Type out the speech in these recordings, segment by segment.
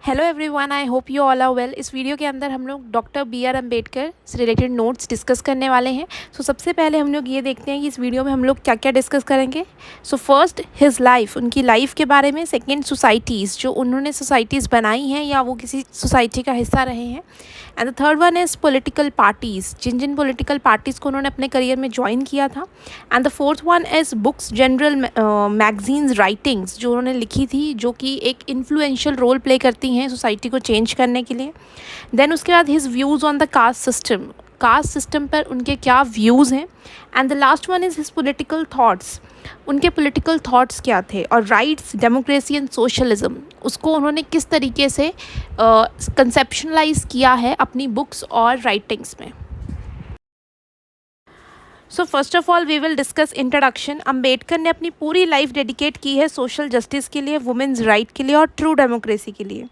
Hello everyone, I hope you all are well. इस video के अंदर हम लोग डॉक्टर बी आर अम्बेडकर से रिलेटेड नोट्स डिस्कस करने वाले हैं। सबसे पहले हम लोग ये देखते हैं कि इस वीडियो में हम लोग क्या क्या डिस्कस करेंगे। फर्स्ट हिज लाइफ, उनकी लाइफ के बारे में। सेकंड सोसाइटीज़, जो उन्होंने सोसाइटीज़ बनाई हैं या वो किसी सोसाइटी का हिस्सा रहे हैं। And the third one is political parties, जिन जिन पॉलिटिकल पार्टीज़ को उन्होंने अपने करियर में ज्वाइन किया था। And the fourth one is books, general magazines, writings जो उन्होंने लिखी थी, जो कि एक इन्फ्लुएंशियल रोल प्ले करती हैं सोसाइटी को चेंज करने के लिए। देन उसके बाद his views on the caste system, caste system पर उनके क्या व्यूज़ हैं। And the last one is his political thoughts, उनके पॉलिटिकल थॉट्स क्या थे। और राइट्स, डेमोक्रेसी एंड सोशलिज्म, उसको उन्होंने किस तरीके से कंसेप्शनलाइज किया है अपनी बुक्स और राइटिंग्स में। First of all we will discuss introduction. Ambedkar ने अपनी पूरी लाइफ डेडिकेट की है सोशल जस्टिस के लिए, वुमेन्स राइट के लिए और ट्रू डेमोक्रेसी के लिए।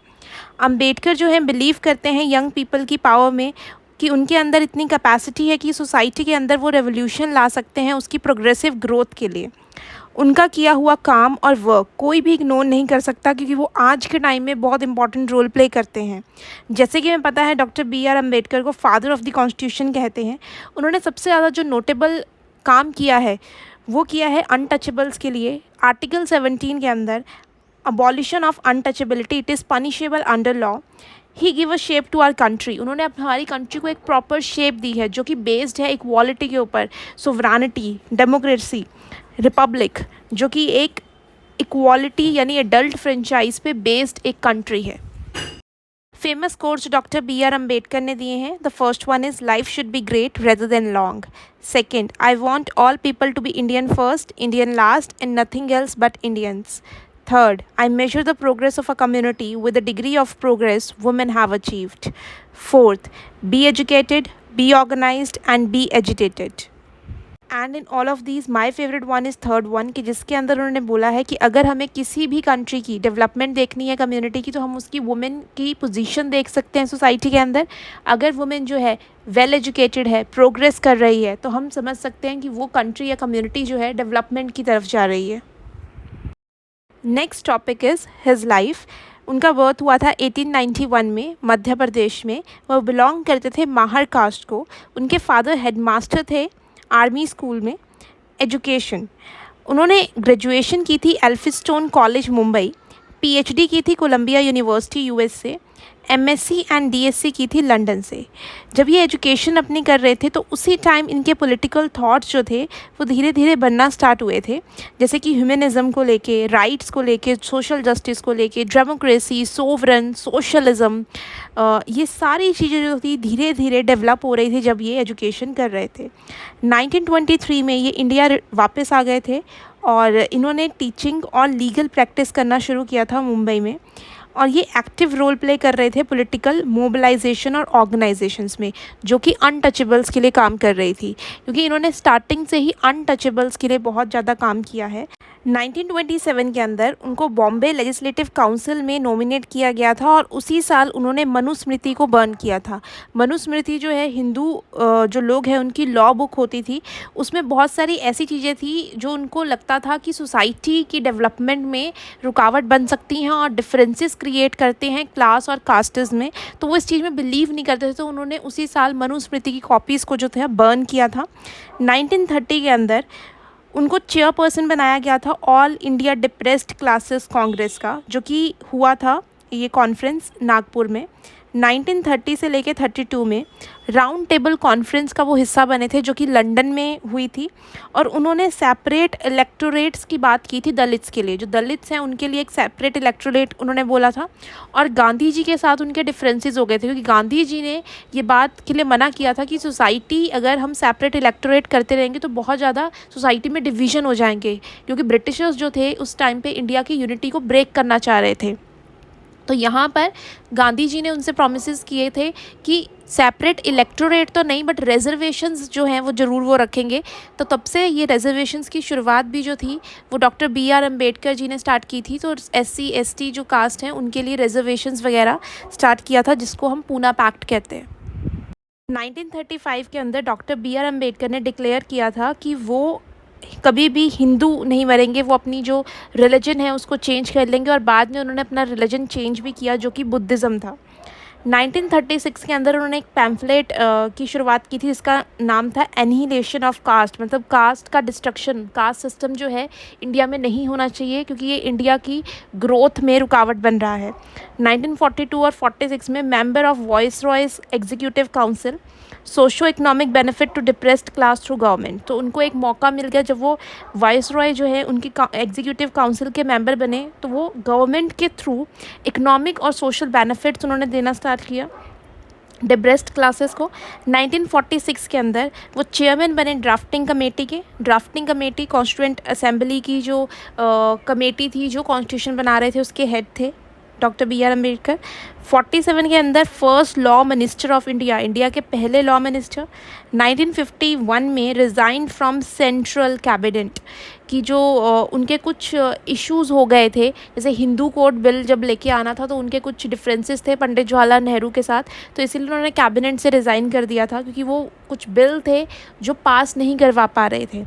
अम्बेडकर जो है बिलीव करते हैं यंग पीपल की पावर में, कि उनके अंदर इतनी कैपेसिटी है कि सोसाइटी के अंदर वो रेवोल्यूशन ला सकते हैं उसकी प्रोग्रेसिव ग्रोथ के लिए। उनका किया हुआ काम और वर्क कोई भी इग्नोर नहीं कर सकता, क्योंकि वो आज के टाइम में बहुत इंपॉर्टेंट रोल प्ले करते हैं। जैसे कि हमें पता है डॉक्टर बी आर अम्बेडकर को फादर ऑफ द कॉन्स्टिट्यूशन कहते हैं। उन्होंने सबसे ज़्यादा जो नोटेबल काम किया है वो किया है अनटचेबल्स के लिए। आर्टिकल 17 के अंदर abolition of untouchability, it is punishable under law. He give a shape to our country, उन्होंने हमारी कंट्री को एक प्रॉपर शेप दी है जो कि बेस्ड है इक्वालिटी के ऊपर, सोवरानिटी, डेमोक्रेसी, रिपब्लिक, जो कि एक इक्वालिटी यानी एडल्ट फ्रेंचाइज पे बेस्ड एक कंट्री है। Famous quotes doctor B R Ambedkar ने दिए हैं। The first one is life should be great rather than long. Second, I want all people to be Indian first, Indian last and nothing else but Indians. Third, I measure the progress of a community with the degree of progress women have achieved. Fourth, be educated, be organized and be agitated. And in all of these my favourite one is third one, कि जिसके अंदर उन्होंने बोला है कि अगर हमें किसी भी कंट्री की डेवलपमेंट देखनी है, कम्युनिटी की, तो हम उसकी वुमेन की पोजीशन देख सकते हैं सोसाइटी के अंदर। अगर वुमेन जो है वेल एजुकेटेड है, प्रोग्रेस कर रही है, तो हम समझ सकते हैं कि वो कंट्री या कम्युनिटी जो है डेवलपमेंट की तरफ जा रही है। Next topic is his life. उनका बर्थ हुआ था 1891 में मध्य प्रदेश में। वह बिलोंग करते थे माहर कास्ट को। उनके फादर हेडमास्टर थे आर्मी स्कूल में। एजुकेशन, उन्होंने ग्रेजुएशन की थी एल्फिस्टोन कॉलेज मुंबई, पीएचडी की थी कोलंबिया यूनिवर्सिटी यूएस से, एमएससी एंड डीएससी की थी लंदन से। जब ये एजुकेशन अपनी कर रहे थे तो उसी टाइम इनके पॉलिटिकल थॉट्स जो थे वो धीरे धीरे बनना स्टार्ट हुए थे, जैसे कि ह्यूमनिज़म को लेके, राइट्स को लेके, सोशल जस्टिस को लेके, डेमोक्रेसी, सोवरन, सोशलिज्म, ये सारी चीज़ें जो थी धीरे धीरे डेवलप हो रही थी जब ये एजुकेशन कर रहे थे। 1923 में ये इंडिया वापस आ गए थे और इन्होंने टीचिंग और लीगल प्रैक्टिस करना शुरू किया था मुंबई में। और ये एक्टिव रोल प्ले कर रहे थे पॉलिटिकल मोबिलाइजेशन और ऑर्गेनाइजेशंस में, जो कि अनटचेबल्स के लिए काम कर रही थी, क्योंकि इन्होंने स्टार्टिंग से ही अनटचेबल्स के लिए बहुत ज़्यादा काम किया है। 1927 के अंदर उनको बॉम्बे लेजिस्लेटिव काउंसिल में नॉमिनेट किया गया था और उसी साल उन्होंने मनुस्मृति को बर्न किया था। मनुस्मृति जो है हिंदू जो लोग हैं उनकी लॉ बुक होती थी, उसमें बहुत सारी ऐसी चीज़ें थी जो उनको लगता था कि सोसाइटी की डेवलपमेंट में रुकावट बन सकती हैं और डिफरेंसेस क्रिएट करते हैं क्लास और कास्टेस में, तो वो इस चीज़ में बिलीव नहीं करते थे। तो उन्होंने उसी साल मनुस्मृति की कॉपीज़ को जो था बर्न किया था। 1930 के अंदर उनको चेयरपर्सन बनाया गया था all India depressed classes Congress का, जो कि हुआ था ये कॉन्फ्रेंस नागपुर में। 1930 से लेके 32 में राउंड टेबल कॉन्फ्रेंस का वो हिस्सा बने थे, जो कि लंदन में हुई थी। और उन्होंने सेपरेट इलेक्टोरेट्स की बात की थी दलित्स के लिए, जो दलित्स हैं उनके लिए एक सेपरेट इलेक्टोरेट उन्होंने बोला था। और गांधी जी के साथ उनके डिफरेंसेस हो गए थे, क्योंकि गांधी जी ने ये बात के लिए मना किया था कि सोसाइटी अगर हम सेपरेट इलेक्टोरेट करते रहेंगे तो बहुत ज़्यादा सोसाइटी में डिवीज़न हो जाएंगे, क्योंकि ब्रिटिशर्स जो थे उस टाइम पर इंडिया की यूनिटी को ब्रेक करना चाह रहे थे। तो यहाँ पर गांधी जी ने उनसे प्रॉमिसेस किए थे कि सेपरेट इलेक्टोरेट तो नहीं बट रिजर्वेशंस जो हैं वो ज़रूर वो रखेंगे। तो तब से ये रिजर्वेशंस की शुरुआत भी जो थी वो doctor B R Ambedkar ji ने स्टार्ट की थी। तो एससी एसटी जो कास्ट हैं उनके लिए रिजर्वेशंस वगैरह स्टार्ट किया था, जिसको हम पूना पैक्ट कहते हैं। 1935 के अंदर डॉक्टर बी आर अम्बेडकर ने डिक्लेयर किया था कि वो कभी भी हिंदू नहीं मरेंगे, वो अपनी जो रिलीजन है उसको चेंज कर लेंगे। और बाद में उन्होंने अपना रिलीजन चेंज भी किया जो कि बुद्धिज़्म था। 1936 के अंदर उन्होंने एक पैम्फलेट की शुरुआत की थी, इसका नाम था एनिहिलेशन ऑफ कास्ट, मतलब कास्ट का डिस्ट्रक्शन। कास्ट सिस्टम जो है इंडिया में नहीं होना चाहिए क्योंकि ये इंडिया की ग्रोथ में रुकावट बन रहा है। 1942 और 46 में member of viceroy's executive council, socio economic benefit to depressed class through government. तो उनको एक मौका मिल गया जब वो वाइसरॉय जो है उनकी एग्जीक्यूटिव काउंसिल के मेंबर बने, तो वो गवर्नमेंट के थ्रू इकोनॉमिक और सोशल बेनिफिट्स उन्होंने देना स्टार्ट किया डिप्रेस्ड क्लासेस को। 1946 के अंदर वो चेयरमैन बने ड्राफ्टिंग कमेटी के। ड्राफ्टिंग कमेटी कॉन्स्टिट्यूएंट असेंबली की जो कमेटी थी जो कॉन्स्टिट्यूशन बना रहे थे, उसके हेड थे डॉक्टर बी आर अम्बेडकर। 47 के अंदर first law minister of India, India के पहले लॉ मिनिस्टर। 1951 में रिज़ाइन फ्रॉम सेंट्रल कैबिनेट की जो उनके कुछ इश्यूज़ हो गए थे, जैसे हिंदू कोड बिल जब लेके आना था तो उनके कुछ डिफरेंसेस थे पंडित जवाहरलाल नेहरू के साथ, तो इसीलिए उन्होंने कैबिनेट से रिज़ाइन कर दिया था क्योंकि वो कुछ बिल थे जो पास नहीं करवा पा रहे थे।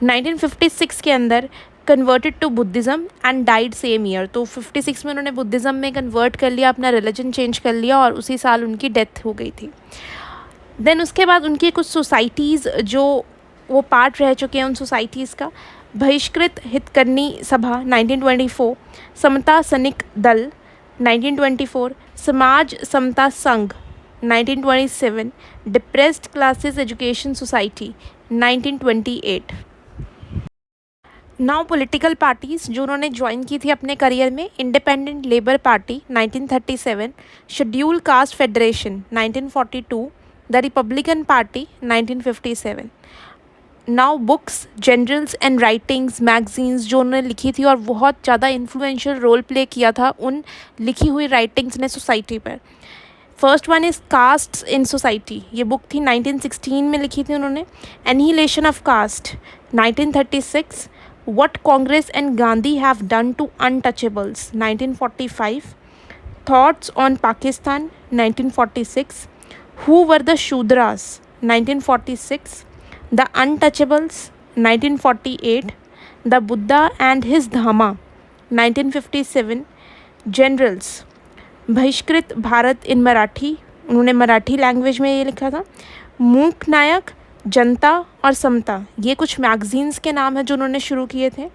1956 के अंदर converted to Buddhism and died same year. तो 56 में उन्होंने बुद्धिज़्म में कन्वर्ट कर लिया, अपना रिलीजन चेंज कर लिया और उसी साल उनकी डेथ हो गई थी। देन उसके बाद उनकी कुछ सोसाइटीज़ जो वो पार्ट रह चुके हैं, उन सोसाइटीज़ का बहिष्कृत हितकर्नी सभा 1924, समता सैनिक दल 1924, समाज समता संघ 1927, depressed classes education society 1928। Now political parties जो उन्होंने ज्वाइन की थी अपने करियर में, independent labour party 1937, schedule caste federation 1942, the Republican party 1957। Now books, journals and writings, magazines जो उन्होंने लिखी थी और बहुत ज़्यादा इन्फ्लुएंशियल रोल प्ले किया था उन लिखी हुई राइटिंग्स ने सोसाइटी पर। First one is caste in society, ये बुक थी 1916 में लिखी थी उन्होंने। Annihilation of caste 1936, What Congress and Gandhi have done to untouchables 1945, Thoughts on Pakistan 1946, Who were the Shudras 1946, The Untouchables 1948, The Buddha and His Dhamma 1957, Generals, बहिष्कृत भारत इन मराठी, उन्होंने Marathi language में ये लिखा था। मूक नायक, जनता और समता, ये कुछ मैगजीन्स के नाम हैं जो उन्होंने शुरू किए थे।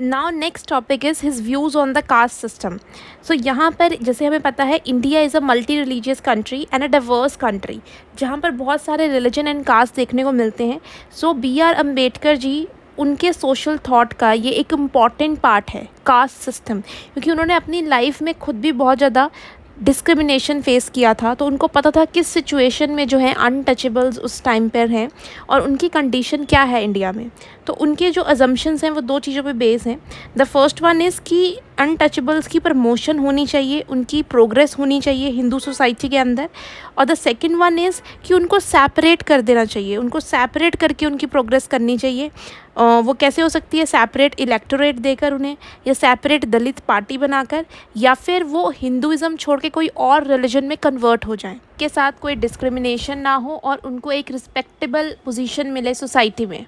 Now next topic is his views on the caste system. So यहाँ पर जैसे हमें पता है India is a multi religious country and a diverse country जहाँ पर बहुत सारे रिलीजन एंड कास्ट देखने को मिलते हैं। सो बी आर अम्बेडकर जी, उनके सोशल थॉट का ये एक इम्पॉर्टेंट पार्ट है कास्ट सिस्टम, क्योंकि उन्होंने अपनी लाइफ में खुद भी बहुत ज़्यादा डिस्क्रिमिनेशन फेस किया था, तो उनको पता था किस सिचुएशन में जो है अनटचेबल्स उस टाइम पर हैं और उनकी कंडीशन क्या है इंडिया में। तो उनके जो अजम्पशंस हैं वो दो चीज़ों पे बेस हैं। द फर्स्ट वन इज़ कि अनटचेबल्स की प्रमोशन होनी चाहिए, उनकी प्रोग्रेस होनी चाहिए हिंदू सोसाइटी के अंदर। और द सेकंड वन इज़ कि उनको सेपरेट कर देना चाहिए, उनको सेपरेट करके उनकी प्रोग्रेस करनी चाहिए। वो कैसे हो सकती है? सेपरेट इलेक्टोरेट देकर उन्हें, या सेपरेट दलित पार्टी बनाकर, या फिर वो हिंदुज़म छोड़ के कोई और रिलीजन में कन्वर्ट हो जाएं, के साथ कोई डिस्क्रिमिनेशन ना हो और उनको एक रिस्पेक्टेबल पोजीशन मिले सोसाइटी में।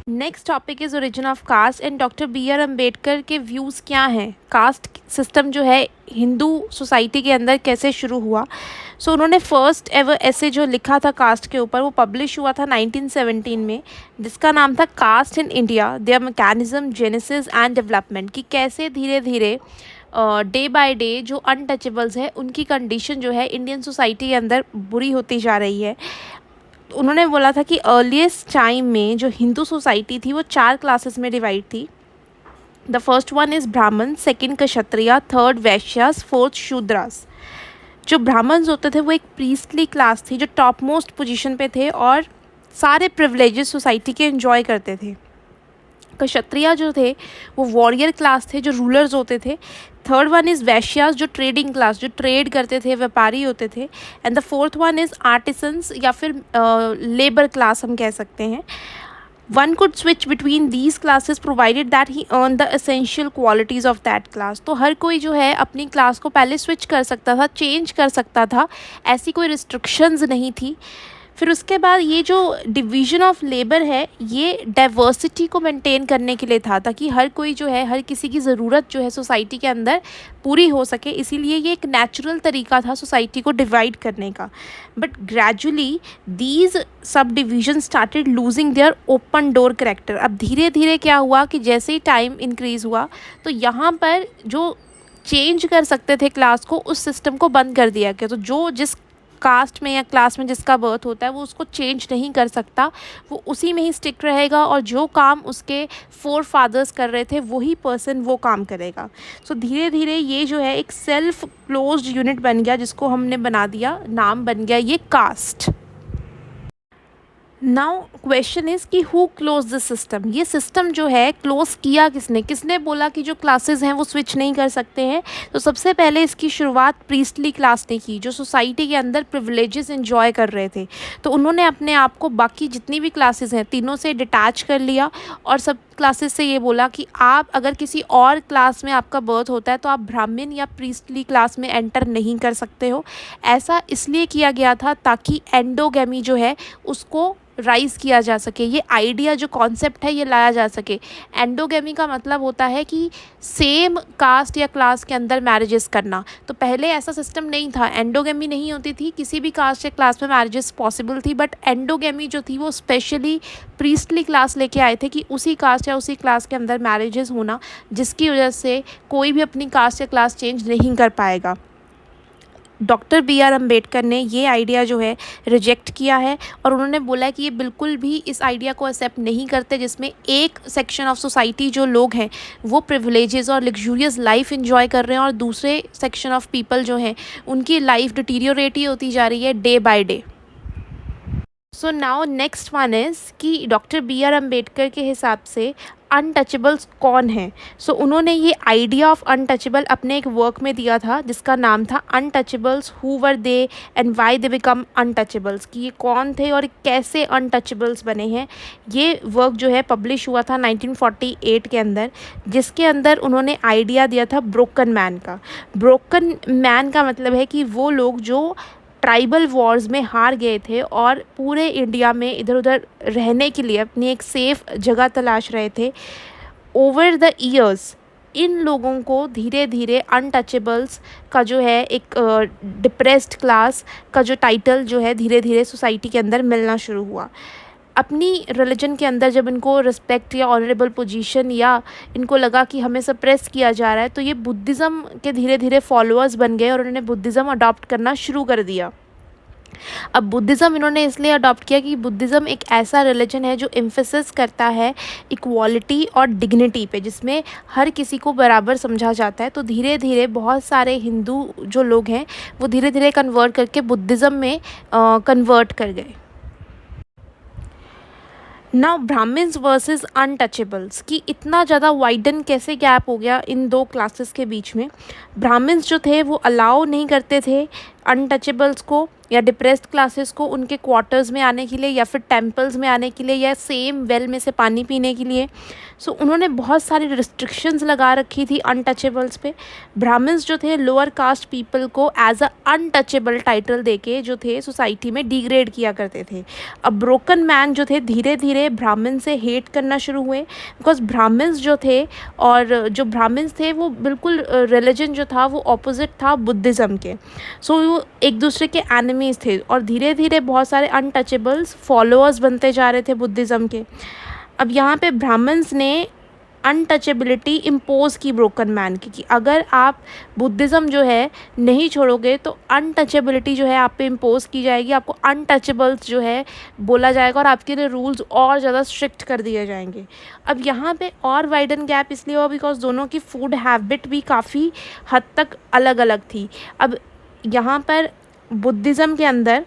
Next topic is origin of caste and doctor B R Ambedkar के व्यूज़ क्या हैं, कास्ट सिस्टम जो है हिंदू सोसाइटी के अंदर कैसे शुरू हुआ। सो उन्होंने फर्स्ट एवर ऐसे जो लिखा था कास्ट के ऊपर, वो पब्लिश हुआ था 1917 में, जिसका नाम था caste in India, their mechanism, genesis and development, कि कैसे धीरे धीरे डे बाय डे जो अनटचेबल्स है उनकी कंडीशन जो है इंडियन सोसाइटी के अंदर बुरी होती जा रही है। उन्होंने बोला था कि अर्लीस्ट टाइम में जो हिंदू सोसाइटी थी वो 4 क्लासेस में डिवाइड थी। द फर्स्ट वन इज़ ब्राह्मण, सेकंड क्षत्रिय, थर्ड वैश्यास, फोर्थ शूद्रास। जो ब्राह्मण्स होते थे वो एक प्रीस्टली क्लास थी जो टॉप मोस्ट पोजीशन पे थे और सारे प्रिविलेजेस सोसाइटी के एंजॉय करते थे। क्षत्रिय जो थे वो वॉरियर क्लास थे जो रूलर्स होते थे। थर्ड वन इज़ वैश्यास, जो ट्रेडिंग क्लास, जो ट्रेड करते थे, व्यापारी होते थे। And the fourth one is artisans या फिर लेबर क्लास हम कह सकते हैं। One could switch between these classes provided that he earn the essential qualities of that class. तो हर कोई जो है अपनी क्लास को पहले स्विच कर सकता था, चेंज कर सकता था, ऐसी कोई रिस्ट्रिक्शंस नहीं थी। फिर उसके बाद ये जो डिवीज़न ऑफ लेबर है ये डाइवर्सिटी को मेंटेन करने के लिए था, ताकि हर कोई जो है, हर किसी की ज़रूरत जो है सोसाइटी के अंदर पूरी हो सके। इसीलिए ये एक नेचुरल तरीका था सोसाइटी को डिवाइड करने का। But gradually these sub division started losing their open door character. अब धीरे धीरे क्या हुआ कि जैसे ही टाइम इंक्रीज़ हुआ तो यहाँ पर जो चेंज कर सकते थे क्लास को, उस सिस्टम को बंद कर दिया गया। तो जो जिस कास्ट में या क्लास में जिसका बर्थ होता है वो उसको चेंज नहीं कर सकता, वो उसी में ही स्टिक रहेगा, और जो काम उसके फोर फादर्स कर रहे थे वही पर्सन वो काम करेगा। सो धीरे धीरे ये जो है एक सेल्फ क्लोज्ड यूनिट बन गया, जिसको हमने बना दिया, नाम बन गया ये कास्ट। नाउ क्वेश्चन इज़ कि हु क्लोज दिस सिस्टम। ये सिस्टम जो है क्लोज किया किसने, किसने बोला कि जो क्लासेस हैं वो स्विच नहीं कर सकते हैं। तो सबसे पहले इसकी शुरुआत प्रीस्टली क्लास ने की, जो सोसाइटी के अंदर प्रिविलेजेस एंजॉय कर रहे थे। तो उन्होंने अपने आप को बाकी जितनी भी क्लासेस हैं तीनों से डिटैच कर लिया, और सब क्लासेस से ये बोला कि आप अगर किसी और क्लास में आपका बर्थ होता है तो आप ब्राह्मण या प्रीस्टली क्लास में एंटर नहीं कर सकते हो। ऐसा इसलिए किया गया था ताकि एंडोगेमी जो है उसको राइज़ किया जा सके, ये आइडिया जो कॉन्सेप्ट है ये लाया जा सके। एंडोगेमी का मतलब होता है कि सेम कास्ट या क्लास के अंदर मैरिजेस करना। तो पहले ऐसा सिस्टम नहीं था, एंडोगेमी नहीं होती थी, किसी भी कास्ट या क्लास में मैरिजेस पॉसिबल थी। बट एंडोगेमी जो थी वो स्पेशली प्रीस्टली क्लास लेके आए थे कि उसी कास्ट या उसी क्लास के अंदर मैरिजेस होना, जिसकी वजह से कोई भी अपनी कास्ट या क्लास चेंज नहीं कर पाएगा। डॉक्टर बी आर अम्बेडकर ने ये आइडिया जो है रिजेक्ट किया है, और उन्होंने बोला है कि ये बिल्कुल भी इस आइडिया को एक्सेप्ट नहीं करते जिसमें एक सेक्शन ऑफ सोसाइटी जो लोग हैं वो प्रिविलेजेस और लग्जूरियस लाइफ एंजॉय कर रहे हैं, और दूसरे सेक्शन ऑफ पीपल जो हैं उनकी लाइफ डिटीरियोरेट ही होती जा रही है day by day. So now next one is कि डॉक्टर बी आर अम्बेडकर के हिसाब से अनटचेबल्स कौन हैं। सो उन्होंने ये आइडिया ऑफ अनटचेबल अपने एक वर्क में दिया था जिसका नाम था untouchables, who were they and why they become untouchables, कि ये कौन थे और कैसे अनटचेबल्स बने हैं। ये वर्क जो है पब्लिश हुआ था 1948 के अंदर, जिसके अंदर उन्होंने आइडिया दिया था ब्रोकन मैन का। ब्रोकन मैन का मतलब है कि वो लोग जो ट्राइबल वॉर्स में हार गए थे और पूरे इंडिया में इधर उधर रहने के लिए अपनी एक सेफ़ जगह तलाश रहे थे। ओवर द ईयर्स इन लोगों को धीरे धीरे अनटचेबल्स का जो है एक डिप्रेस्ड क्लास का जो टाइटल जो है धीरे धीरे सोसाइटी के अंदर मिलना शुरू हुआ। अपनी रिलीजन के अंदर जब इनको रिस्पेक्ट या ऑनरेबल पोजीशन या इनको लगा कि हमें सप्रेस किया जा रहा है, तो ये बुद्धिज़्म के धीरे धीरे फॉलोअर्स बन गए और उन्होंने बुद्धिज़्म अडॉप्ट करना शुरू कर दिया। अब बुद्धिज़्म इन्होंने इसलिए अडॉप्ट किया कि बुद्धिज़्म एक ऐसा रिलीजन है जो एम्फेसिस करता है इक्वालिटी और डिग्निटी पे, जिसमें हर किसी को बराबर समझा जाता है। तो धीरे धीरे बहुत सारे हिंदू जो लोग हैं वो धीरे धीरे कन्वर्ट करके बुद्धिज़्म में कन्वर्ट कर गए। नाउ ब्राह्मण्स वर्सेस अनटचेबल्स, कि इतना ज़्यादा वाइडन कैसे गैप हो गया इन दो क्लासेस के बीच में। ब्राह्मण्स जो थे वो अलाउ नहीं करते थे अनटचेबल्स को या डिप्रेस्ड क्लासेस को उनके क्वार्टर्स में आने के लिए या फिर टेम्पल्स में आने के लिए या सेम वेल में से पानी पीने के लिए। सो उन्होंने बहुत सारी रिस्ट्रिक्शंस लगा रखी थी अनटचेबल्स पे। ब्राह्मण्स जो थे लोअर कास्ट पीपल को एज अ अनटचेबल टाइटल देके जो थे सोसाइटी में डिग्रेड किया करते थे। अब ब्रोकन मैन जो थे धीरे धीरे ब्राह्मण से हेट करना शुरू हुए, बिकॉज ब्राह्मण्स जो थे और जो ब्राह्मण्स थे वो बिल्कुल रिलीजन जो था वो ऑपोजिट था बुद्धिज़्म के। सो वो एक दूसरे के एनिमीज थे और धीरे धीरे बहुत सारे अनटचेबल्स फॉलोअर्स बनते जा रहे थे बुद्धिज़्म के। अब यहाँ पे ब्राह्मण्स ने अनटचेबिलिटी इम्पोज की ब्रोकन मैन की, कि अगर आप बुद्धिज़्म जो है नहीं छोड़ोगे तो अनटचेबिलिटी जो है आप पे इम्पोज की जाएगी, आपको अनटचेबल्स जो है बोला जाएगा और आपके लिए रूल्स और ज़्यादा स्ट्रिक्ट कर दिए जाएंगे। अब यहाँ पे और वाइडन गैप इसलिए हुआ बिकॉज दोनों की फूड हैबिट भी काफ़ी हद तक अलग अलग थी। अब यहाँ पर बुद्धिज़्म के अंदर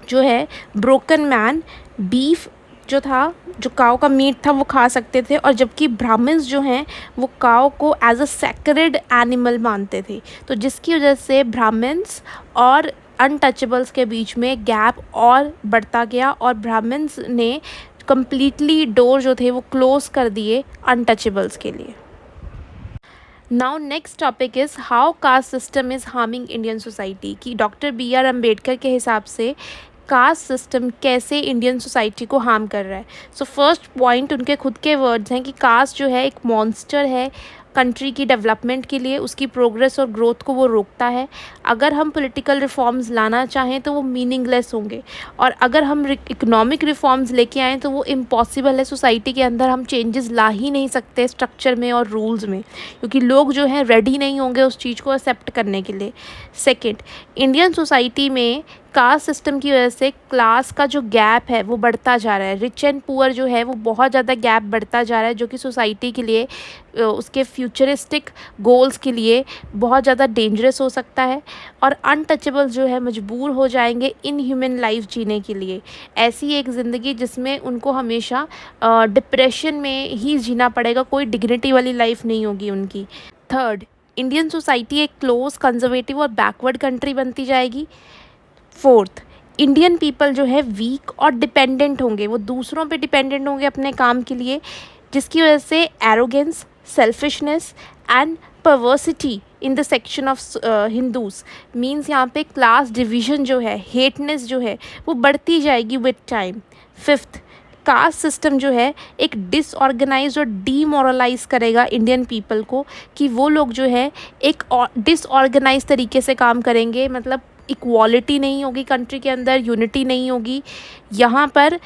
जो है ब्रोकन मैन बीफ जो था, जो काव का मीट था वो खा सकते थे, और जबकि ब्राह्मण्स जो हैं वो काव को एज अ सैक्रेड एनिमल मानते थे। तो जिसकी वजह से ब्राह्मण्स और अनटचेबल्स के बीच में गैप और बढ़ता गया और ब्राह्मण्स ने कम्प्लीटली डोर जो थे वो क्लोज़ कर दिए अनटचेबल्स के लिए। Now next topic is how caste system is harming Indian society, कि डॉक्टर बी आर अम्बेडकर के हिसाब से कास्ट सिस्टम कैसे इंडियन सोसाइटी को हार्म कर रहा है। सो फर्स्ट पॉइंट उनके खुद के वर्ड्स हैं कि कास्ट जो है एक मॉन्स्टर है कंट्री की डेवलपमेंट के लिए, उसकी प्रोग्रेस और ग्रोथ को वो रोकता है। अगर हम पॉलिटिकल रिफॉर्म्स लाना चाहें तो वो मीनिंगलेस होंगे, और अगर हम इकोनॉमिक रिफॉर्म्स लेके आएँ तो वो इम्पॉसिबल है। सोसाइटी के अंदर हम चेंजेस ला ही नहीं सकते स्ट्रक्चर में और रूल्स में, क्योंकि लोग जो हैं रेडी नहीं होंगे उस चीज़ को एक्सेप्ट करने के लिए। सेकेंड, इंडियन सोसाइटी में कास्ट सिस्टम की वजह से क्लास का जो गैप है वो बढ़ता जा रहा है। रिच एंड पुअर जो है वो बहुत ज़्यादा गैप बढ़ता जा रहा है, जो कि सोसाइटी के लिए उसके फ्यूचरिस्टिक गोल्स के लिए बहुत ज़्यादा डेंजरस हो सकता है। और अनटचेबल्स जो है मजबूर हो जाएंगे इन ह्यूमन लाइफ जीने के लिए, ऐसी एक ज़िंदगी जिसमें उनको हमेशा डिप्रेशन में ही जीना पड़ेगा, कोई डिग्निटी वाली लाइफ नहीं होगी उनकी। थर्ड, इंडियन सोसाइटी एक क्लोज कंजर्वेटिव और बैकवर्ड कंट्री बनती जाएगी। फोर्थ, इंडियन पीपल जो है वीक और डिपेंडेंट होंगे, वो दूसरों पे डिपेंडेंट होंगे अपने काम के लिए, जिसकी वजह से arrogance, selfishness and perversity in the section of Hindus means यहाँ पे क्लास डिवीज़न जो है, हेटनेस जो है वो बढ़ती जाएगी with time. Fifth, caste system जो है एक डिसऑर्गेनाइज्ड और डीमोरलाइज करेगा इंडियन पीपल को, कि वो लोग जो है एक डिसऑर्गेनाइज तरीके से काम करेंगे, मतलब इक्वालिटी नहीं होगी कंट्री के अंदर, यूनिटी नहीं होगी। यहाँ पर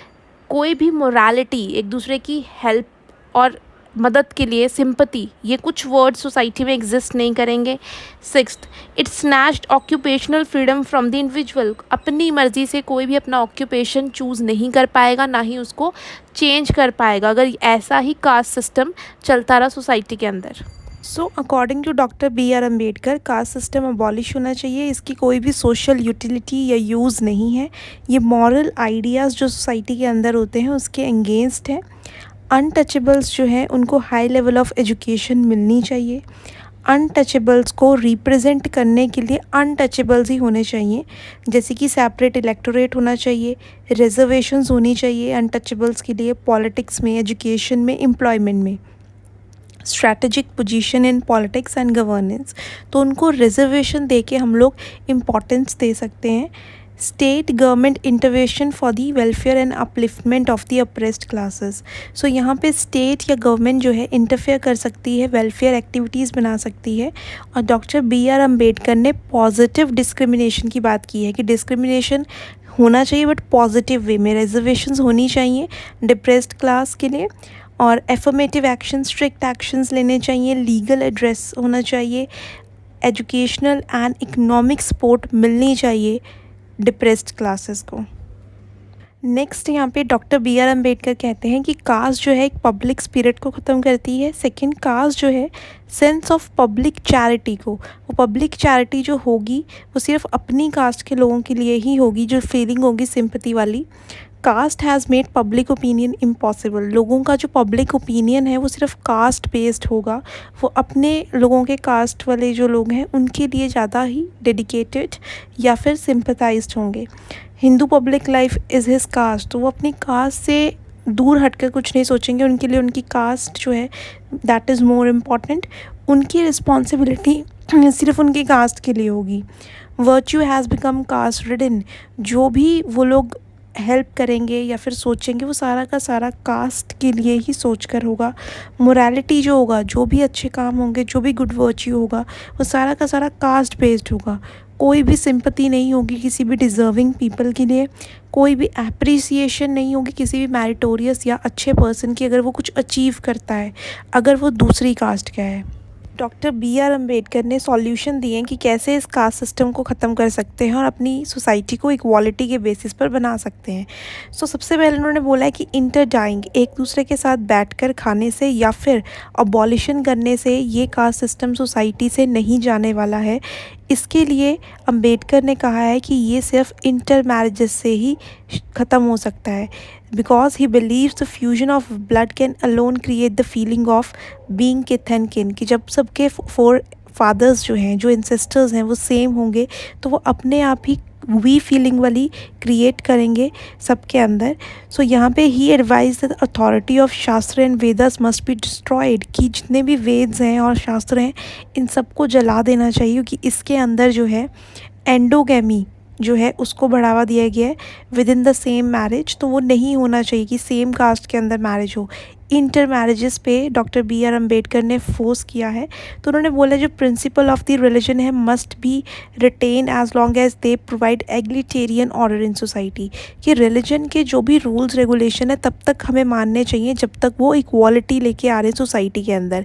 कोई भी मोरालिटी, एक दूसरे की हेल्प और मदद के लिए सिंपैथी, ये कुछ वर्ड सोसाइटी में एग्जिस्ट नहीं करेंगे। Sixth, it snatched occupational freedom from the individual, अपनी मर्ज़ी से कोई भी अपना ऑक्यूपेशन चूज़ नहीं कर पाएगा, ना ही उसको चेंज कर पाएगा, अगर ऐसा ही कास्ट सिस्टम चलता रहा सोसाइटी के अंदर। So according to doctor B R. Ambedkar, caste system abolish होना चाहिए, इसकी कोई भी सोशल यूटिलिटी या यूज़ नहीं है, ये मॉरल आइडियाज़ जो सोसाइटी के अंदर होते हैं उसके अगेंस्ट है। अनटचेबल्स जो हैं उनको हाई लेवल ऑफ एजुकेशन मिलनी चाहिए। अनटचेबल्स को रिप्रेजेंट करने के लिए अनटचेबल्स ही होने चाहिए, जैसे कि सेपरेट इलेक्टोरेट होना चाहिए, रिजर्वेशंस होनी चाहिए अनटचेबल्स के लिए, पॉलिटिक्स में, एजुकेशन में, एम्प्लॉयमेंट में, strategic position in politics and governance, तो उनको रिजर्वेशन दे के हम लोग इम्पॉर्टेंस दे सकते हैं। State government intervention for the welfare and upliftment of the oppressed classes, so यहाँ पे स्टेट या गवर्नमेंट जो है इंटरफेयर कर सकती है, वेलफेयर एक्टिविटीज़ बना सकती है। और डॉक्टर बी.आर. अम्बेडकर ने पॉजिटिव डिस्क्रिमिनेशन की बात की है कि डिस्क्रिमिनेशन होना चाहिए बट पॉजिटिव वे में, रिजर्वेशंस होनी चाहिए डिप्रेस्ड क्लास के लिए, और एफर्मेटिव एक्शन, स्ट्रिक्ट एक्शंस लेने चाहिए, लीगल एड्रेस होना चाहिए, एजुकेशनल एंड इकोनॉमिक सपोर्ट मिलनी चाहिए डिप्रेस्ड क्लासेस को। नेक्स्ट यहाँ पे डॉक्टर बी.आर. अम्बेडकर कहते हैं कि कास्ट जो है एक पब्लिक स्पिरिट को ख़त्म करती है। सेकंड, कास्ट जो है सेंस ऑफ पब्लिक चैरिटी को, वो पब्लिक चैरिटी जो होगी वो सिर्फ अपनी कास्ट के लोगों के लिए ही होगी, जो फीलिंग होगी सिंपैथी वाली। Caste has made public opinion impossible, लोगों का जो पब्लिक ओपिनियन है वो सिर्फ कास्ट बेस्ड होगा, वो अपने लोगों के कास्ट वाले जो लोग हैं उनके लिए ज़्यादा ही डेडिकेटेड या फिर सिंपथाइज्ड होंगे। Hindu public life is his cast, तो वो अपनी कास्ट से दूर हटकर कुछ नहीं सोचेंगे, उनके लिए उनकी कास्ट जो है दैट इज़ मोर इम्पॉर्टेंट, उनकी रिस्पॉन्सिबिलिटी सिर्फ उनकी कास्ट के लिए होगी। Virtue has become caste ridden, जो भी वो लोग हेल्प करेंगे या फिर सोचेंगे वो सारा का सारा कास्ट के लिए ही सोच कर होगा। मोरालिटी जो होगा, जो भी अच्छे काम होंगे, जो भी गुड वर्च्यू होगा, वो सारा का सारा कास्ट बेस्ड होगा। कोई भी सिंपैथी नहीं होगी किसी भी डिज़र्विंग पीपल के लिए, कोई भी एप्रिसिएशन नहीं होगी किसी भी मैरिटोरियस या अच्छे पर्सन की अगर वो कुछ अचीव करता है, अगर वो दूसरी कास्ट का है। Doctor B R. अम्बेडकर ने सॉल्यूशन दिए कि कैसे इस कास्ट सिस्टम को ख़त्म कर सकते हैं और अपनी सोसाइटी को इक्वालिटी के बेसिस पर बना सकते हैं। सो सबसे पहले उन्होंने बोला है कि इंटरडाइंग, एक दूसरे के साथ बैठकर खाने से या फिर अबॉलिशन करने से ये कास्ट सिस्टम सोसाइटी से नहीं जाने वाला है। इसके लिए अम्बेडकर ने कहा है कि ये सिर्फ इंटर मैरिजेस से ही ख़त्म हो सकता है, because he believes the fusion of blood can alone create the feeling of being किथ एंड किन, कि जब सबके फोर फादर्स जो हैं, जो इंसेस्टर्स हैं वो सेम होंगे तो वो अपने आप ही वी फीलिंग वाली क्रिएट करेंगे सबके अंदर। सो यहाँ पे ही एडवाइज द अथॉरिटी ऑफ शास्त्र and Vedas must be destroyed, कि जितने भी वेद्स हैं और शास्त्र हैं इन सबको जला देना चाहिए, क्योंकि इसके अंदर जो है एंडोगेमी जो है उसको बढ़ावा दिया गया है with in the same marriage. तो वो नहीं होना चाहिए कि सेम कास्ट के अंदर मैरिज हो। इंटर मैरिजेस पे डॉक्टर बी आर अम्बेडकर ने फोर्स किया है। तो उन्होंने बोला जो प्रिंसिपल ऑफ द रिलीजन है must be retained as long as they provide egalitarian order in society, कि रिलीजन के जो भी रूल्स रेगुलेशन है तब तक हमें मानने चाहिए जब तक वो इक्वालिटी लेके आ रहे हैं सोसाइटी के अंदर।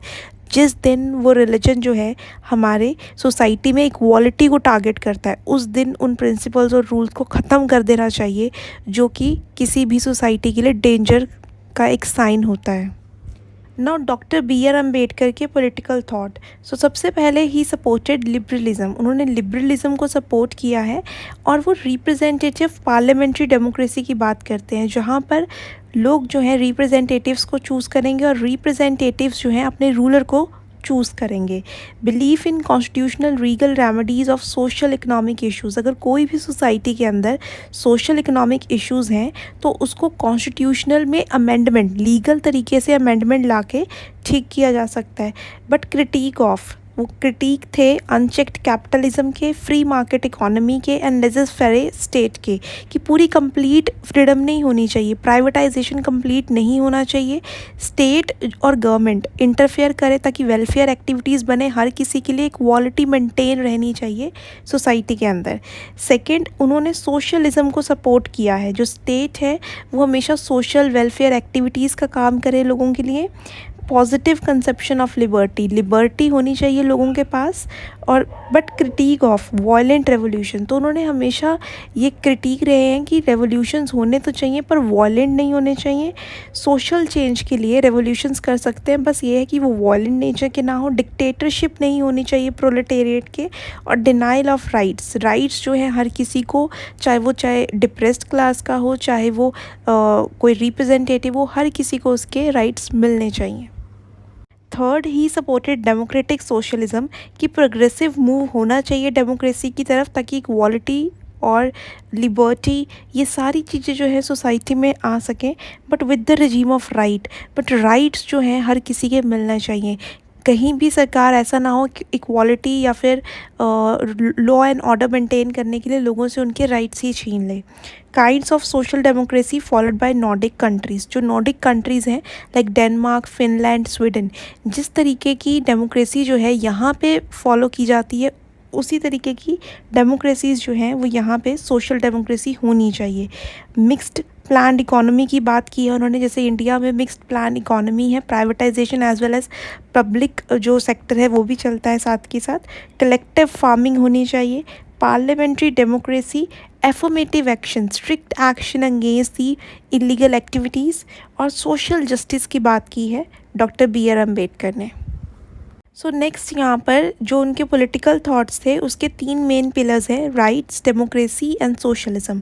जिस दिन वो रिलीजन जो है हमारे सोसाइटी में इक्वालिटी को टारगेट करता है उस दिन उन प्रिंसिपल्स और रूल्स को ख़त्म कर देना चाहिए, जो कि किसी भी सोसाइटी के लिए डेंजर का एक साइन होता है। Now doctor B R Ambedkar के पॉलिटिकल थॉट। सो सबसे पहले ही सपोर्टेड लिबरलिज्म, उन्होंने लिबरलिज्म को सपोर्ट किया है और वो रिप्रेजेंटेटिव पार्लियामेंट्री डेमोक्रेसी की बात करते हैं, जहाँ पर लोग जो हैं रिप्रेजेंटेटिव्स को चूज़ करेंगे और रिप्रेजेंटेटिव्स जो हैं अपने रूलर को चूज़ करेंगे। Belief in constitutional Regal remedies of social economic issues, अगर कोई भी सोसाइटी के अंदर सोशल इकोनॉमिक इश्यूज़ हैं तो उसको कॉन्स्टिट्यूशनल में अमेंडमेंट, लीगल तरीके से अमेंडमेंट लाके ठीक किया जा सकता है। बट क्रिटिक ऑफ, वो क्रिटिक थे अनचेक्ड कैपिटलिज्म के, फ्री मार्केट इकोनॉमी के एंड लेज़र-फेयर स्टेट के, कि पूरी कंप्लीट फ्रीडम नहीं होनी चाहिए, प्राइवेटाइजेशन कंप्लीट नहीं होना चाहिए, स्टेट और गवर्नमेंट इंटरफेयर करे ताकि वेलफेयर एक्टिविटीज़ बने, हर किसी के लिए इक्वालिटी मेंटेन रहनी चाहिए सोसाइटी के अंदर। सेकंड, उन्होंने सोशलिज्म को सपोर्ट किया है, जो स्टेट है वो हमेशा सोशल वेलफेयर एक्टिविटीज़ का काम करे लोगों के लिए। Positive conception of liberty, liberty होनी चाहिए लोगों के पास, और but critic of violent revolution, तो उन्होंने हमेशा ये क्रिटिक रहे हैं कि रेवोल्यूशंस होने तो चाहिए पर वॉयलेंट नहीं होने चाहिए। सोशल चेंज के लिए रेवोल्यूशंस कर सकते हैं, बस ये है कि वो वॉयलेंट नेचर के ना हो, डिक्टेटरशिप नहीं होनी चाहिए प्रोलेटेरिएट के, और डिनाइल ऑफ राइट्स, राइट्स जो है हर किसी को, चाहे डिप्रेस्ड क्लास का हो, चाहे वो कोई रिप्रेजेंटेटिव हो, हर किसी को उसके राइट्स मिलने चाहिए। Third, he supported democratic socialism, कि प्रोग्रेसिव मूव होना चाहिए डेमोक्रेसी की तरफ ताकि इक्वालिटी और लिबर्टी ये सारी चीज़ें जो है सोसाइटी में आ सकें, but with the regime of right, but rights जो हैं हर किसी के मिलना चाहिए। कहीं भी सरकार ऐसा ना हो कि इक्वालिटी या फिर लॉ एंड ऑर्डर मेंटेन करने के लिए लोगों से उनके राइट्स ही छीन ले। Kinds of social democracy followed by Nordic countries, जो नॉर्डिक कंट्रीज़ हैं लाइक डेनमार्क, फिनलैंड, स्वीडन, जिस तरीके की डेमोक्रेसी जो है यहाँ पे फॉलो की जाती है उसी तरीके की डेमोक्रेसीज़ जो हैं वो यहाँ पे सोशल डेमोक्रेसी होनी चाहिए। मिक्स्ड प्लान इकोनॉमी की बात की है उन्होंने, जैसे इंडिया में मिक्स्ड प्लान इकोनॉमी है, privatisation as well as public जो सेक्टर है वो भी चलता है साथ के साथ। कलेक्टिव फार्मिंग होनी चाहिए, parliamentary democracy, affirmative action, strict action against the illegal activities, और सोशल जस्टिस की बात की है डॉक्टर बी आर अम्बेडकर ने। सो नेक्स्ट यहाँ पर जो उनके पॉलिटिकल थॉट्स थे उसके 3 मेन पिलर्स हैं, rights, democracy and socialism.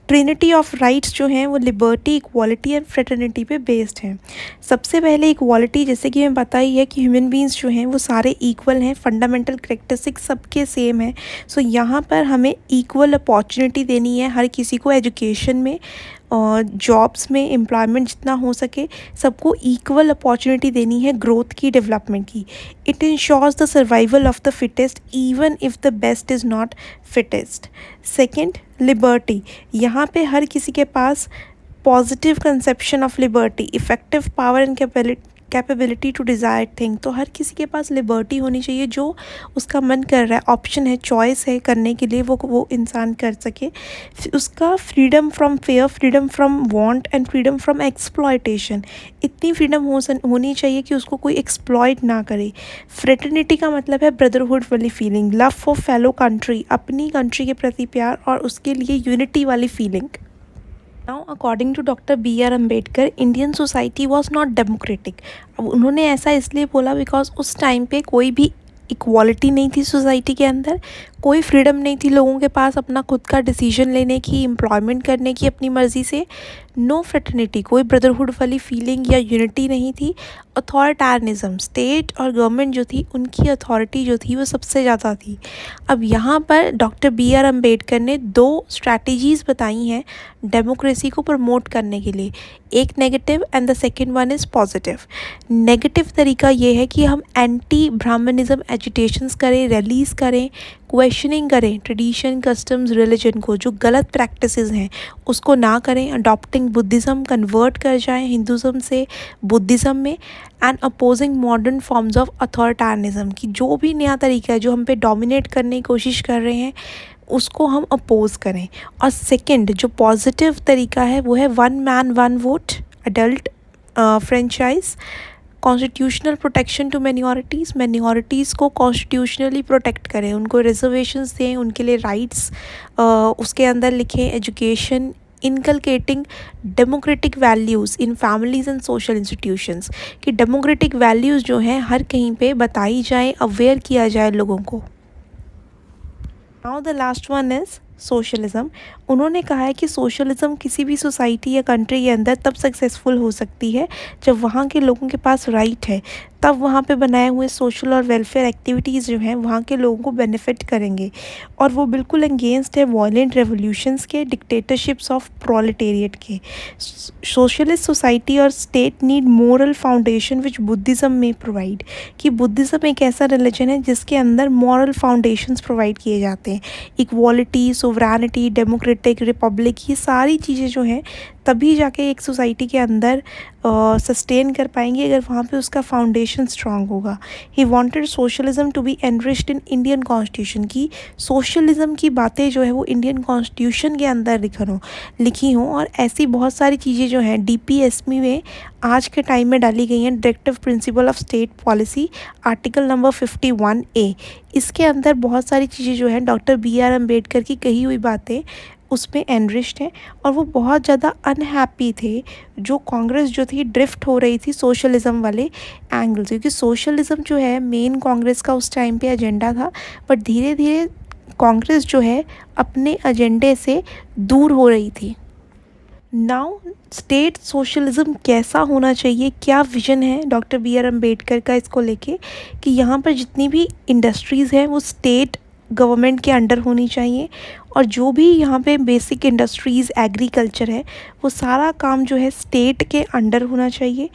Trinity of rights जो हैं वो लिबर्टी, इक्वालिटी एंड फ्रेटर्निटी पे बेस्ड हैं। सबसे पहले इक्वालिटी, जैसे कि हमें पता ही है कि ह्यूमन बींग्स जो हैं वो सारे इक्वल हैं, फंडामेंटल कैरेक्टरिस्टिक्स सबके सेम हैं। सो यहाँ पर हमें इक्वल अपॉर्चुनिटी देनी है हर किसी को, एजुकेशन में और जॉब्स में, एम्प्लॉयमेंट जितना हो सके सबको इक्वल अपॉर्चुनिटी देनी है ग्रोथ की, डेवलपमेंट की। It ensures the survival of the fittest even if the best is not fittest. Second, liberty, यहाँ पे हर किसी के पास positive conception of liberty, effective power and capability to desire thing, तो हर किसी के पास लिबर्टी होनी चाहिए, जो उसका मन कर रहा है, ऑप्शन है, चॉइस है करने के लिए, वो इंसान कर सके। उसका freedom from fair, freedom from want and freedom from exploitation, इतनी फ्रीडम होनी चाहिए कि उसको कोई एक्सप्लॉयट ना करे। फ्रेटर्निटी का मतलब है ब्रदरहुड वाली feeling, love for fellow country, अपनी कंट्री के प्रति प्यार और उसके लिए यूनिटी वाली feeling. Now according to doctor B R Ambedkar, Indian society was not democratic. अब उन्होंने ऐसा इसलिए बोला बिकॉज उस टाइम पे कोई भी इक्वालिटी नहीं थी सोसाइटी के अंदर, कोई फ्रीडम नहीं थी लोगों के पास अपना खुद का डिसीजन लेने की, एम्प्लॉयमेंट करने की अपनी मर्ज़ी से। नो फ्रेटर्निटी, कोई ब्रदरहुड वाली फीलिंग या यूनिटी नहीं थी। अथॉरिटेरिज्म, स्टेट और गवर्नमेंट जो थी उनकी अथॉरिटी जो थी वो सबसे ज़्यादा थी। अब यहाँ पर डॉक्टर बी आर अम्बेडकर ने 2 स्ट्रैटेजीज़ बताई हैं डेमोक्रेसी को प्रमोट करने के लिए, एक negative and the second one is positive. Negative तरीका ये है कि हम एंटी ब्राह्मणिज्म एजिटेशंस करें, रैलीज़ करें, क्वेश्चनिंग करें ट्रेडिशन, कस्टम्स, रिलीजन को, जो गलत प्रैक्टिसेस हैं उसको ना करें, अडॉप्टिंग बुद्धिज़्म, कन्वर्ट कर जाएं हिंदुज़्म से बुद्धिज़्म में, and opposing modern forms of authoritarianism, की जो भी नया तरीका है जो हम पे डोमिनेट करने की कोशिश कर रहे हैं उसको हम अपोज करें। और सेकंड जो पॉजिटिव तरीका है वो है one man one vote, adult franchise, constitutional protection to minorities को कॉन्स्टिट्यूशनली प्रोटेक्ट करें, उनको रिजर्वेशंस दें, उनके लिए राइट्स उसके अंदर लिखें, education, inculcating democratic values in families and social institutions, कि डेमोक्रेटिक वैल्यूज़ जो हैं हर कहीं पे बताई जाए, अवेयर किया जाए लोगों को। Now the last one is socialism. उन्होंने कहा है कि सोशलिज़म किसी भी सोसाइटी या कंट्री के अंदर तब सक्सेसफुल हो सकती है जब वहाँ के लोगों के पास राइट है, तब वहाँ पे बनाए हुए सोशल और वेलफेयर एक्टिविटीज़ जो हैं वहाँ के लोगों को बेनिफिट करेंगे। और वो बिल्कुल अगेंस्ट है वॉयलेंट रेवोल्यूशंस के, डिक्टेटरशिप्स ऑफ प्रोलेटेरिएट के। सोशलिस्ट सोसाइटी और स्टेट नीड मोरल फाउंडेशन विच बुद्धिज़्म में प्रोवाइड, कि बुद्धिज़्म एक ऐसा रिलीजन है जिसके अंदर मॉरल फाउंडेशंस प्रोवाइड किए जाते हैं। इक्वालिटी, सोवरेनिटी, डेमोक्रेटिक, रिपब्लिक, ये सारी चीज़ें जो हैं तभी जाके एक सोसाइटी के अंदर सस्टेन कर पाएंगे अगर वहाँ पे उसका फाउंडेशन स्ट्रांग होगा। He wanted socialism to be enriched in Indian constitution, की सोशलिज्म की बातें जो है वो इंडियन कॉन्स्टिट्यूशन के अंदर लिखी हों। और ऐसी बहुत सारी चीज़ें जो हैं DPSP में आज के टाइम में डाली गई हैं, directive principle of state policy, article number 51A। इसके अंदर बहुत सारी चीज़ें जो हैं डॉक्टर BR अम्बेडकर की कही हुई बातें उसमें एनरिच्ड हैं। और वो बहुत ज़्यादा अनहैप्पी थे जो कांग्रेस जो थी ड्रिफ्ट हो रही थी सोशलिज़म वाले एंगल से, क्योंकि सोशलिज़म जो है मेन कांग्रेस का उस टाइम पे एजेंडा था, बट धीरे धीरे कांग्रेस जो है अपने एजेंडे से दूर हो रही थी। नाउ स्टेट सोशलिज़म कैसा होना चाहिए, क्या विजन है डॉक्टर BR अम्बेडकर का इसको लेके, कि यहाँ पर जितनी भी इंडस्ट्रीज़ हैं वो स्टेट गवर्नमेंट के अंडर होनी चाहिए, और जो भी यहाँ पे बेसिक इंडस्ट्रीज़, एग्रीकल्चर है, वो सारा काम जो है स्टेट के अंडर होना चाहिए।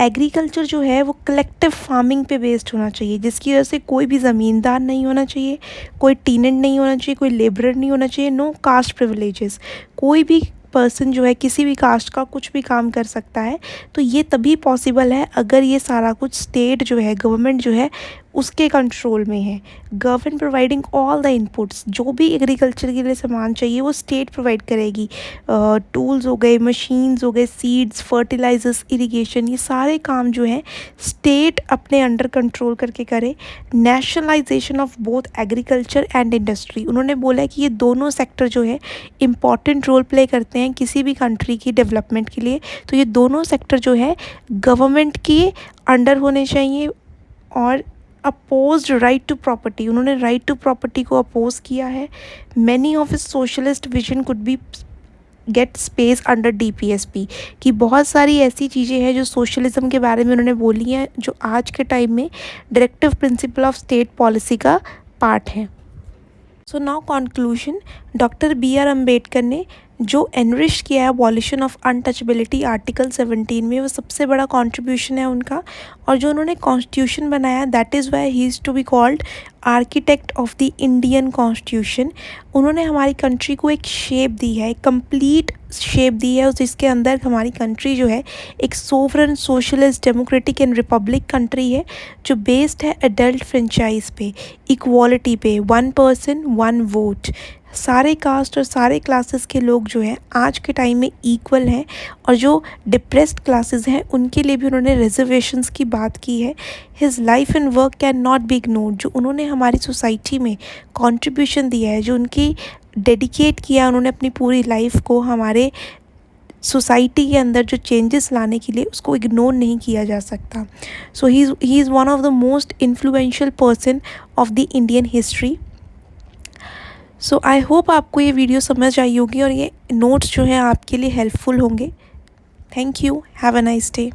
एग्रीकल्चर जो है वो कलेक्टिव फार्मिंग पे बेस्ड होना चाहिए, जिसकी वजह से कोई भी ज़मींदार नहीं होना चाहिए, कोई टीनेंट नहीं होना चाहिए, कोई लेबरर नहीं होना चाहिए, नो कास्ट प्रिविलेजेस, कोई भी पर्सन जो है किसी भी कास्ट का कुछ भी काम कर सकता है। तो ये तभी पॉसिबल है अगर ये सारा कुछ स्टेट जो है, गवर्नमेंट जो है उसके कंट्रोल में है। Government providing all the inputs, जो भी एग्रीकल्चर के लिए सामान चाहिए वो स्टेट प्रोवाइड करेगी। टूल्स हो गए, मशीन्स हो गए, सीड्स, फर्टिलाइजर्स, इरिगेशन, ये सारे काम जो हैं स्टेट अपने अंडर कंट्रोल करके करे। Nationalisation of both agriculture and industry, उन्होंने बोला है कि ये दोनों सेक्टर जो है इम्पॉर्टेंट रोल प्ले करते हैं किसी भी कंट्री की डेवलपमेंट के लिए। तो ये दोनों सेक्टर जो है गवर्नमेंट के अंडर होने चाहिए। और अपोज्ड राइट टू प्रॉपर्टी, उन्होंने राइट टू प्रॉपर्टी को अपोज किया है। Many of his socialist vision could be get space under DPSP, कि बहुत सारी ऐसी चीज़ें हैं जो सोशलिज़म के बारे में उन्होंने बोली हैं जो आज के टाइम में directive principle of state policy का पार्ट है। So now conclusion, doctor BR Ambedkar ने जो एनरिच किया है अबॉलिशन ऑफ अनटचेबिलिटी आर्टिकल 17 में, वो सबसे बड़ा कंट्रीब्यूशन है उनका। और जो उन्होंने कॉन्स्टिट्यूशन बनाया, that is why he is to be called architect of the Indian constitution. उन्होंने हमारी कंट्री को एक शेप दी है, एक कंप्लीट शेप दी है, जिसके अंदर हमारी कंट्री जो है एक sovereign, socialist, democratic and Republic country है जो बेस्ड है एडल्ट फ्रेंचाइज पे, इक्वालिटी पे, 1 पर्सन 1 वोट। सारे कास्ट और सारे क्लासेस के लोग जो हैं आज के टाइम में इक्वल हैं, और जो डिप्रेस्ड क्लासेस हैं उनके लिए भी उन्होंने रिजर्वेशंस की बात की है। His life and work can not be ignored, जो उन्होंने हमारी सोसाइटी में कंट्रीब्यूशन दिया है, जो उनकी डेडिकेट किया उन्होंने अपनी पूरी लाइफ को हमारे सोसाइटी के अंदर जो चेंजेस लाने के लिए, उसको इग्नोर नहीं किया जा सकता। So he is one of the most influential person of the Indian history. So I hope आपको ये वीडियो समझ आई होगी और ये नोट्स जो हैं आपके लिए हेल्पफुल होंगे। Thank you. Have a nice day.